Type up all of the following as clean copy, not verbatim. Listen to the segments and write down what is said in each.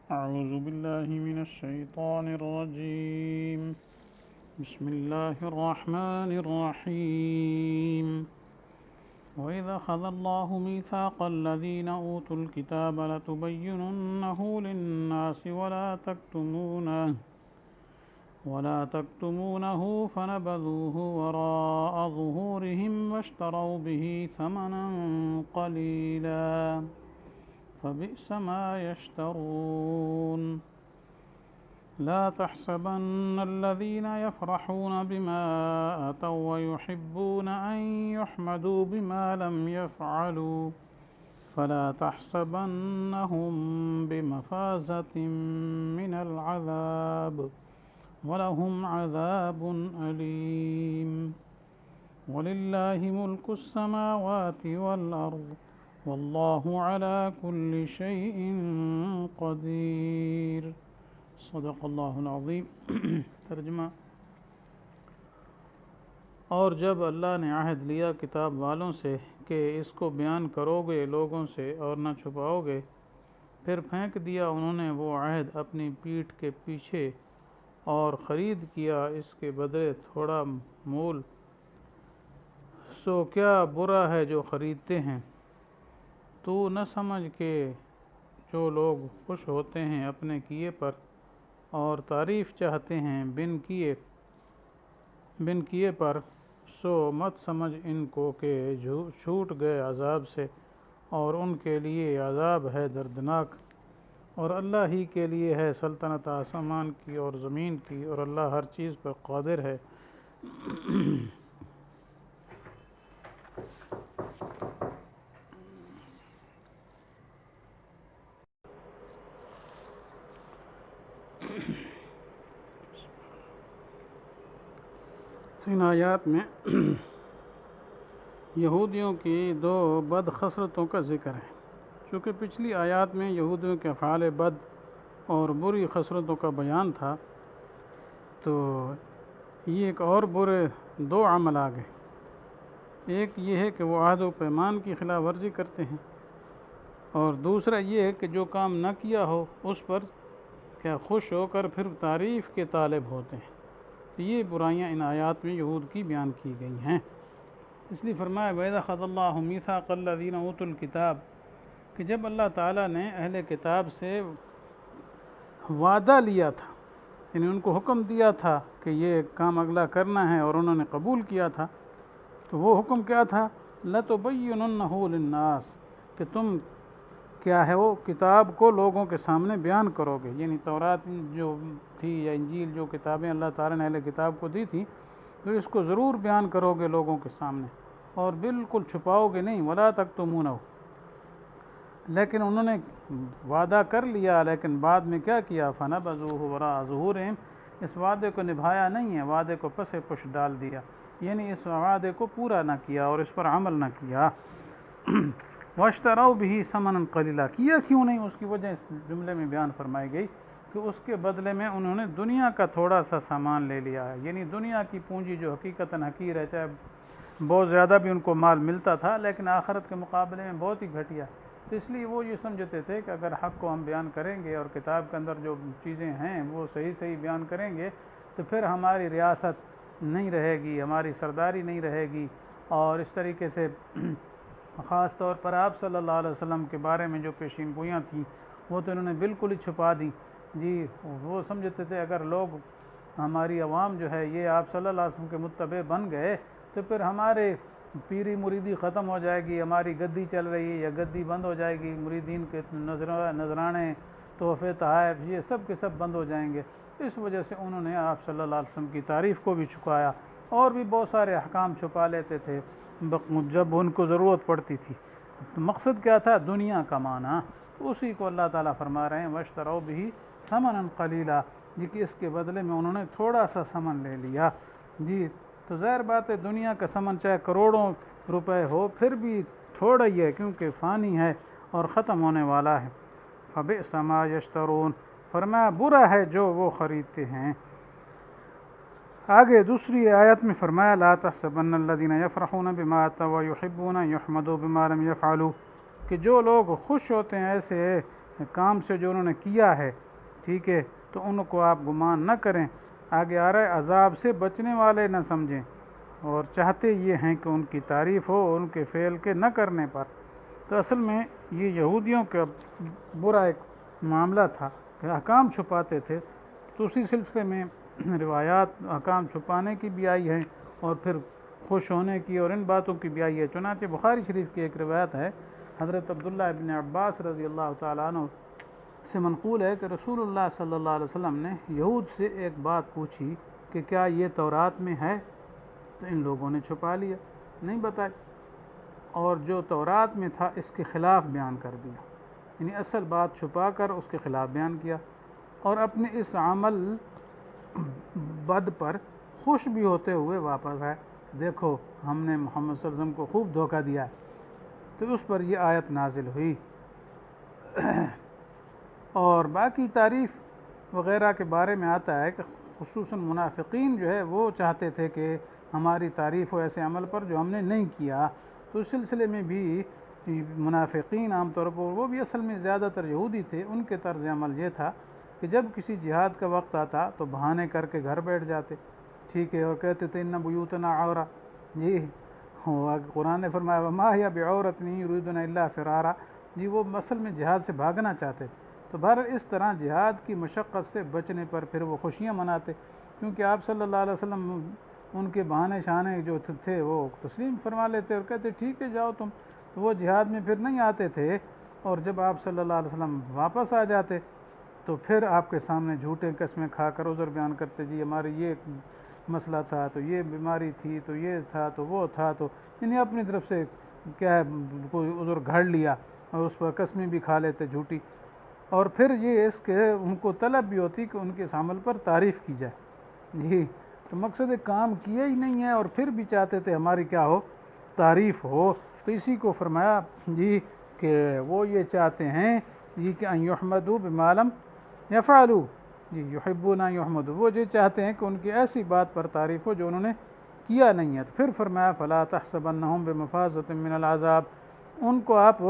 أعوذ بالله من الشيطان الرجيم. بسم الله الرحمن الرحيم. وإذا أخذ الله ميثاق الذين أوتوا الكتاب لتبيننه للناس ولا تكتمونه فنبذوه وراء ظهورهم واشتروا به ثمنا قليلا فبئس ما يشترون. لا تحسبن الذين يفرحون بما آتوا ويحبون أن يحمدوا بما لم يفعلوا فلا تحسبنهم بمفازة من العذاب ولهم عذاب أليم. ولله ملك السماوات والأرض والله على كل شيء قدير. صدق اللہ العظیم. ترجمہ: اور جب اللہ نے عہد لیا کتاب والوں سے کہ اس کو بیان کرو گے لوگوں سے اور نہ چھپاؤ گے، پھر پھینک دیا انہوں نے وہ عہد اپنی پیٹھ کے پیچھے اور خرید کیا اس کے بدلے تھوڑا مول، سو کیا برا ہے جو خریدتے ہیں۔ تو نہ سمجھ کہ جو لوگ خوش ہوتے ہیں اپنے کیے پر اور تعریف چاہتے ہیں بن کیے پر، سو مت سمجھ ان کو کہ چھوٹ گئے عذاب سے، اور ان کے لیے عذاب ہے دردناک۔ اور اللہ ہی کے لیے ہے سلطنت آسمان کی اور زمین کی، اور اللہ ہر چیز پر قادر ہے۔ ان آیات میں یہودیوں کی دو بد خصلتوں کا ذکر ہے۔ چونکہ پچھلی آیات میں یہودیوں کے افعال بد اور بری خصلتوں کا بیان تھا، تو یہ ایک اور برے دو عمل آ گئے۔ ایک یہ ہے کہ وہ عہد و پیمان کی خلاف ورزی کرتے ہیں، اور دوسرا یہ ہے کہ جو کام نہ کیا ہو اس پر کیا خوش ہو کر پھر تعریف کے طالب ہوتے ہیں۔ تو یہ برائیاں ان آیات میں یہود کی بیان کی گئی ہیں۔ اس لیے فرمایا وَإِذَا أَخَذَ اللَّهُ مِيثَاقَ الَّذِينَ أُوتُوا الْكِتَابَ، کہ جب اللہ تعالیٰ نے اہل کتاب سے وعدہ لیا تھا، یعنی ان کو حکم دیا تھا کہ یہ کام اگلا کرنا ہے اور انہوں نے قبول کیا تھا، تو وہ حکم کیا تھا؟ لَتُبَيِّنُنَّهُ لِلنَّاسِ، کہ تم کیا ہے وہ کتاب کو لوگوں کے سامنے بیان کرو گے، یعنی تورات جو تھی یا انجیل جو کتابیں اللہ تعالیٰ نے اہل کتاب کو دی تھی، تو اس کو ضرور بیان کرو گے لوگوں کے سامنے، اور بالکل چھپاؤ گے نہیں۔ وَلَا تَكْتُمُونَهُ، لیکن انہوں نے وعدہ کر لیا لیکن بعد میں کیا کیا؟ فَنَبَذُوهُ وَرَاءَ ظُهُورِهِمْ، اس وعدے کو نبھایا نہیں ہے، وعدے کو پس پش ڈال دیا، یعنی اس وعدے کو پورا نہ کیا اور اس پر عمل نہ کیا۔ وَاشْتَرَوْا بِهِ ثَمَنًا قَلِيلًا، کیا کیوں نہیں؟ اس کی وجہ اس جملے میں بیان فرمائی گئی کہ اس کے بدلے میں انہوں نے دنیا کا تھوڑا سا سامان لے لیا ہے، یعنی دنیا کی پونجی جو حقیقتاً حقیر ہے، چاہے بہت زیادہ بھی ان کو مال ملتا تھا لیکن آخرت کے مقابلے میں بہت ہی گھٹیا، تو اس لیے وہ یہ سمجھتے تھے کہ اگر حق کو ہم بیان کریں گے اور کتاب کے اندر جو چیزیں ہیں وہ صحیح بیان کریں گے تو پھر ہماری ریاست نہیں رہے گی، ہماری سرداری نہیں رہے گی، اور اس طریقے سے خاص طور پر آپ صلی اللہ علیہ وسلم کے بارے میں جو پیشین گوئیاں تھیں وہ تو انہوں نے بالکل ہی چھپا دیں۔ جی وہ سمجھتے تھے اگر لوگ ہماری عوام جو ہے یہ آپ صلی اللہ علیہ وسلم کے متبع بن گئے تو پھر ہمارے پیری مریدی ختم ہو جائے گی، ہماری گدی چل رہی ہے یا گدی بند ہو جائے گی، مریدین کے نذرانے تحفے تحائف یہ سب کے سب بند ہو جائیں گے۔ اس وجہ سے انہوں نے آپ صلی اللہ علیہ وسلم کی تعریف کو بھی چھپایا، اور بھی بہت سارے احکام چھپا لیتے تھے جب ان کو ضرورت پڑتی تھی۔ تو مقصد کیا تھا؟ دنیا کمانا۔ اسی کو اللہ تعالیٰ فرما رہے ہیں وَاشْتَرَوْا بِهِ ثَمَنًا قَلِيلًا، جی کہ اس کے بدلے میں انہوں نے تھوڑا سا ثمن لے لیا۔ جی تو ظاہر بات ہے دنیا کا ثمن چاہے کروڑوں روپے ہو پھر بھی تھوڑا ہی ہے، کیونکہ فانی ہے اور ختم ہونے والا ہے۔ فَبِئْسَ مَا يَشْتَرُونَ، فرمایا برا ہے جو وہ خریدتے ہیں۔ آگے دوسری آیت میں فرمایا لا تحسبن الذین یفرحون بما آتوا ویحبون ان یحمدوا بما لم یفعلوا، کہ جو لوگ خوش ہوتے ہیں ایسے کام سے جو انہوں نے کیا ہے، ٹھیک ہے، تو ان کو آپ گمان نہ کریں۔ آگے آ رہا ہے عذاب سے بچنے والے نہ سمجھیں، اور چاہتے یہ ہیں کہ ان کی تعریف ہو ان کے فعل کے نہ کرنے پر۔ تو اصل میں یہ یہودیوں کا برا ایک معاملہ تھا کہ احکام چھپاتے تھے، تو اسی سلسلے میں روایات احکام چھپانے کی بھی آئی ہیں اور پھر خوش ہونے کی اور ان باتوں کی بھی آئی ہے۔ چنانچہ بخاری شریف کی ایک روایت ہے، حضرت عبداللہ ابن عباس رضی اللہ تعالیٰ عنہ سے منقول ہے کہ رسول اللہ صلی اللہ علیہ وسلم نے یہود سے ایک بات پوچھی کہ کیا یہ تورات میں ہے؟ تو ان لوگوں نے چھپا لیا، نہیں بتائی، اور جو تورات میں تھا اس کے خلاف بیان کر دیا، یعنی اصل بات چھپا کر اس کے خلاف بیان کیا، اور اپنے اس عمل بد پر خوش بھی ہوتے ہوئے واپس آئے، دیکھو ہم نے محمد صلی اللہ علیہ وسلم کو خوب دھوکہ دیا ہے۔ تو اس پر یہ آیت نازل ہوئی۔ اور باقی تعریف وغیرہ کے بارے میں آتا ہے کہ خصوصاً منافقین جو ہے وہ چاہتے تھے کہ ہماری تعریف ہو ایسے عمل پر جو ہم نے نہیں کیا، تو اس سلسلے میں بھی منافقین عام طور پر، وہ بھی اصل میں زیادہ تر یہودی تھے، ان کے طرز عمل یہ تھا کہ جب کسی جہاد کا وقت آتا تو بہانے کر کے گھر بیٹھ جاتے، ٹھیک ہے، اور کہتے تھے ان بیوتنا عورہ، جی قرآن نے فرمایا وما ہی بعورت نہیں یریدون الا فرارا، جی وہ اصل میں جہاد سے بھاگنا چاہتے تھے۔ تو بہرحال اس طرح جہاد کی مشقت سے بچنے پر پھر وہ خوشیاں مناتے، کیونکہ آپ صلی اللہ علیہ وسلم ان کے بہانے شانے جو تھے وہ تسلیم فرما لیتے اور کہتے ٹھیک ہے جاؤ تم، تو وہ جہاد میں پھر نہیں آتے تھے، اور جب آپ صلی اللہ علیہ وسلم واپس آ جاتے تو پھر آپ کے سامنے جھوٹے قسمیں کھا کر عذر بیان کرتے، جی ہماری یہ مسئلہ تھا، تو یہ بیماری تھی، تو یہ تھا، تو وہ تھا، تو انہیں اپنی طرف سے کیا ہے کوئی عذر گھڑ لیا اور اس پر قسمیں بھی کھا لیتے جھوٹی، اور پھر یہ اس کے ان کو طلب بھی ہوتی کہ ان کے اس عمل پر تعریف کی جائے، جی تو مقصد کام کیا ہی نہیں ہے اور پھر بھی چاہتے تھے ہماری کیا ہو، تعریف ہو۔ تو اسی کو فرمایا جی کہ وہ یہ چاہتے ہیں جی کہ ان یحمدوا بما لم یفعلوا، جی یحبون ان یحمدوا، وہ یہ چاہتے ہیں کہ ان کی ایسی بات پر تعریف ہو جو انہوں نے کیا نہیں ہے۔ تو پھر فرمایا فلا تحسبنہم بمفازۃ من العذاب، ان کو آپ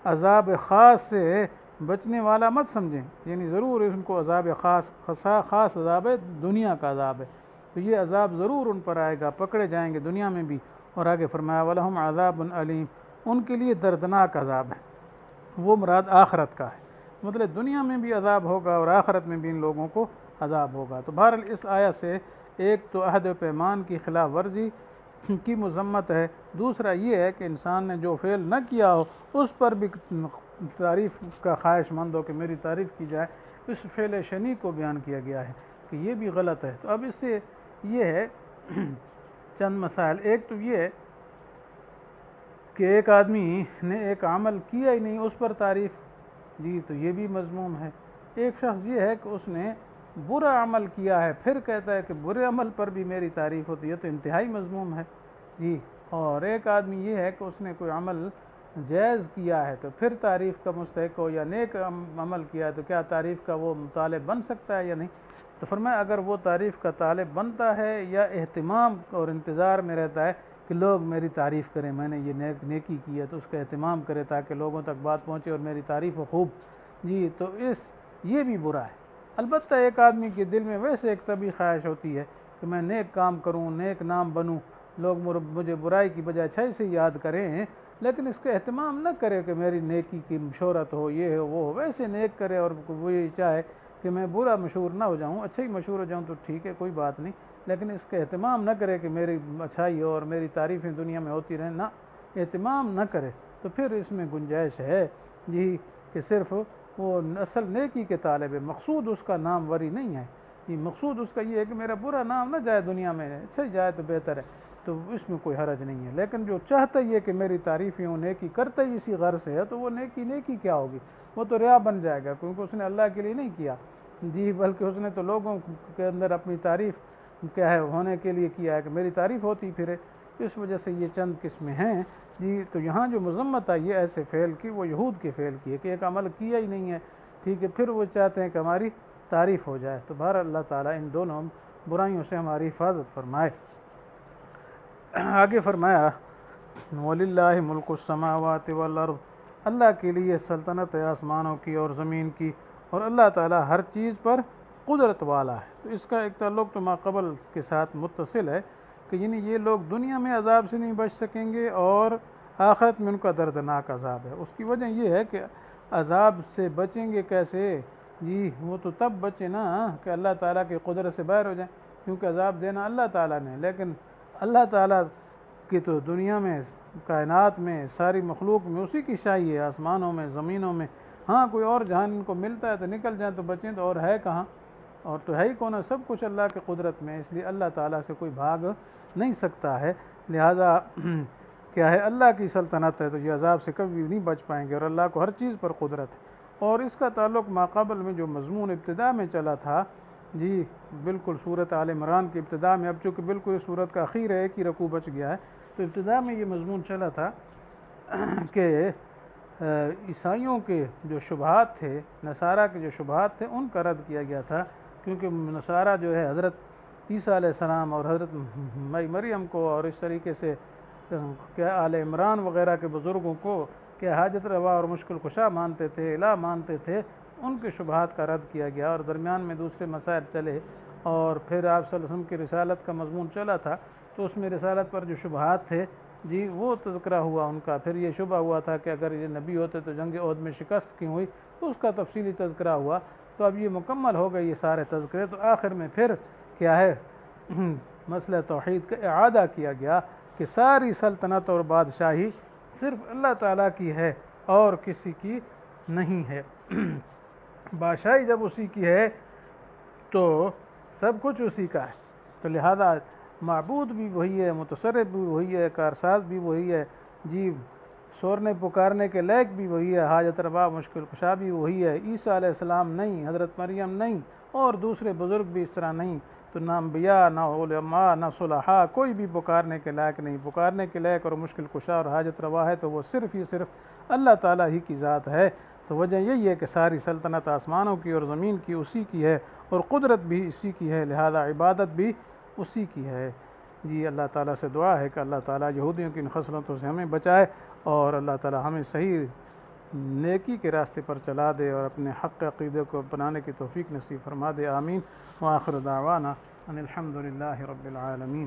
عذاب خاص سے بچنے والا مت سمجھیں، یعنی ضرور ان کو عذاب خاص عذاب ہے، دنیا کا عذاب ہے، تو یہ عذاب ضرور ان پر آئے گا، پکڑے جائیں گے دنیا میں بھی۔ اور آگے فرمایا وَلَهُمْ عَذَابٌ علیم، ان کے لیے دردناک عذاب ہے، وہ مراد آخرت کا ہے، مطلب دنیا میں بھی عذاب ہوگا اور آخرت میں بھی ان لوگوں کو عذاب ہوگا۔ تو بہرحال اس آیت سے ایک تو عہد و پیمان کی خلاف ورزی کی مذمت ہے، دوسرا یہ ہے کہ انسان نے جو فعل نہ کیا ہو اس پر بھی تعریف کا خواہش مند ہو کہ میری تعریف کی جائے، اس فعل شنیع کو بیان کیا گیا ہے کہ یہ بھی غلط ہے۔ تو اب اس سے یہ ہے چند مسائل، ایک تو یہ ہے کہ ایک آدمی نے ایک عمل کیا ہی نہیں اس پر تعریف، جی تو یہ بھی مذموم ہے۔ ایک شخص یہ ہے کہ اس نے برا عمل کیا ہے پھر کہتا ہے کہ برے عمل پر بھی میری تعریف ہوتی ہے، تو انتہائی مذموم ہے، جی۔ اور ایک آدمی یہ ہے کہ اس نے کوئی عمل جائز کیا ہے تو پھر تعریف کا مستحق ہو، یا نیک عمل کیا ہے تو کیا تعریف کا وہ طالب بن سکتا ہے یا نہیں؟ تو فرمایا اگر وہ تعریف کا طالب بنتا ہے یا اہتمام اور انتظار میں رہتا ہے کہ لوگ میری تعریف کریں، میں نے یہ نیکی کی ہے تو اس کا اہتمام کرے تاکہ لوگوں تک بات پہنچے اور میری تعریف ہو خوب، جی تو یہ بھی برا ہے۔ البتہ ایک آدمی کے دل میں ویسے ایک طبعی خواہش ہوتی ہے کہ میں نیک کام کروں، نیک نام بنوں، لوگ مجھے برائی کی بجائے اچھائی سے یاد کریں، لیکن اس کا اہتمام نہ کرے کہ میری نیکی کی شہرت ہو، یہ ہو وہ ہو، ویسے نیک کرے اور وہ یہ چاہے کہ میں برا مشہور نہ ہو جاؤں، اچھا ہی مشہور ہو جاؤں تو ٹھیک ہے کوئی بات نہیں، لیکن اس کا اہتمام نہ کرے کہ میری اچھائی ہو اور میری تعریفیں دنیا میں ہوتی رہیں، نہ اہتمام نہ کرے، تو پھر اس میں گنجائش ہے جی کہ صرف وہ اصل نیکی کے طالب ہے، مقصود اس کا نام وری نہیں ہے، یہ مقصود اس کا یہ ہے کہ میرا برا نام نہ جائے دنیا میں، اچھا ہی جائے تو بہتر ہے، تو اس میں کوئی حرج نہیں ہے۔ لیکن جو چاہتا ہی ہے کہ میری تعریفیں ہوں، نیکی کرتا ہی اسی غرض سے ہے، تو وہ نیکی کیا ہوگی، وہ تو ریا بن جائے گا، کیونکہ اس نے اللہ کے لیے نہیں کیا، جی بلکہ اس نے تو لوگوں کے اندر اپنی تعریف کیا ہے ہونے کے لیے کیا ہے کہ میری تعریف ہوتی پھرے، اس وجہ سے یہ چند قسمیں ہیں جی۔ تو یہاں جو مذمت آئی ہے ایسے فعل کی، وہ یہود کے فعل کی ہے کہ ایک عمل کیا ہی نہیں ہے، ٹھیک ہے، پھر وہ چاہتے ہیں کہ ہماری تعریف ہو جائے۔ تو بہر اللہ تعالیٰ ان دونوں برائیوں سے ہماری حفاظت فرمائے۔ آگے فرمایا وَلِلَّهِ مُلْكُ السَّمَاوَاتِ وَالْأَرْضِ، اللہ کے لیے سلطنت ہے آسمانوں کی اور زمین کی، اور اللہ تعالیٰ ہر چیز پر قدرت والا ہے۔ تو اس کا ایک تعلق تو ماقبل کے ساتھ متصل ہے کہ یعنی یہ لوگ دنیا میں عذاب سے نہیں بچ سکیں گے اور آخرت میں ان کا دردناک عذاب ہے۔ اس کی وجہ یہ ہے کہ عذاب سے بچیں گے کیسے؟ جی وہ تو تب بچے نا کہ اللہ تعالیٰ کی قدرت سے باہر ہو جائیں، کیونکہ عذاب دینا اللہ تعالیٰ نے، لیکن اللہ تعالیٰ کی تو دنیا میں، کائنات میں، ساری مخلوق میں اسی کی شاہی ہے، آسمانوں میں، زمینوں میں۔ ہاں کوئی اور جہان ان کو ملتا ہے تو نکل جائیں تو بچیں، تو اور ہے کہاں؟ اور تو ہے ہی کون؟ سب کچھ اللہ کی قدرت میں، اس لیے اللہ تعالیٰ سے کوئی بھاگ نہیں سکتا ہے۔ لہٰذا کیا ہے، اللہ کی سلطنت ہے تو یہ عذاب سے کبھی نہیں بچ پائیں گے، اور اللہ کو ہر چیز پر قدرت ہے۔ اور اس کا تعلق ماقبل میں جو مضمون ابتدا میں چلا تھا، جی بالکل صورت آل عمران کی ابتدا میں، اب چونکہ بالکل اس صورت کا اخیر ہے، ایک ہی رکوع بچ گیا ہے، تو ابتدا میں یہ مضمون چلا تھا کہ عیسائیوں کے جو شبہات تھے، نصارہ کے جو شبہات تھے، ان کا رد کیا گیا تھا، کیونکہ نصارہ جو ہے حضرت عیسیٰ علیہ السلام اور حضرت مریم کو اور اس طریقے سے کیا آل عمران وغیرہ کے بزرگوں کو کہ حاجت روا اور مشکل کشا مانتے تھے، الہ مانتے تھے، ان کے شبہات کا رد کیا گیا، اور درمیان میں دوسرے مسائل چلے، اور پھر آپ صلی اللہ علیہ وسلم کی رسالت کا مضمون چلا تھا، تو اس میں رسالت پر جو شبہات تھے جی وہ تذکرہ ہوا ان کا۔ پھر یہ شبہ ہوا تھا کہ اگر یہ نبی ہوتے تو جنگ احد میں شکست کیوں ہوئی، تو اس کا تفصیلی تذکرہ ہوا۔ تو اب یہ مکمل ہو گئے یہ سارے تذکرے، تو آخر میں پھر کیا ہے مسئلہ توحید کا اعادہ کیا گیا کہ ساری سلطنت اور بادشاہی صرف اللہ تعالیٰ کی ہے اور کسی کی نہیں ہے۔ بادشاہی جب اسی کی ہے تو سب کچھ اسی کا ہے، تو لہذا معبود بھی وہی ہے، متصرف بھی وہی ہے، کارساز بھی وہی ہے، جی سورنے پکارنے کے لائق بھی وہی ہے، حاجت روا مشکل کشا بھی وہی ہے۔ عیسیٰ علیہ السلام نہیں، حضرت مریم نہیں، اور دوسرے بزرگ بھی اس طرح نہیں، تو نہ انبیاء، نہ علماء، نہ صلحاء، کوئی بھی پکارنے کے لائق نہیں۔ پکارنے کے لائق اور مشکل کشا اور حاجت روا ہے تو وہ صرف ہی صرف اللہ تعالیٰ ہی کی ذات ہے۔ تو وجہ یہی ہے کہ ساری سلطنت آسمانوں کی اور زمین کی اسی کی ہے، اور قدرت بھی اسی کی ہے، لہذا عبادت بھی اسی کی ہے۔ جی اللہ تعالیٰ سے دعا ہے کہ اللہ تعالیٰ یہودیوں کی ان خصلتوں سے ہمیں بچائے، اور اللہ تعالیٰ ہمیں صحیح نیکی کے راستے پر چلا دے، اور اپنے حق عقیدے کو بنانے کی توفیق نصیب فرما دے۔ آمین۔ وآخر دعوانا ان الحمد للہ رب العالمین۔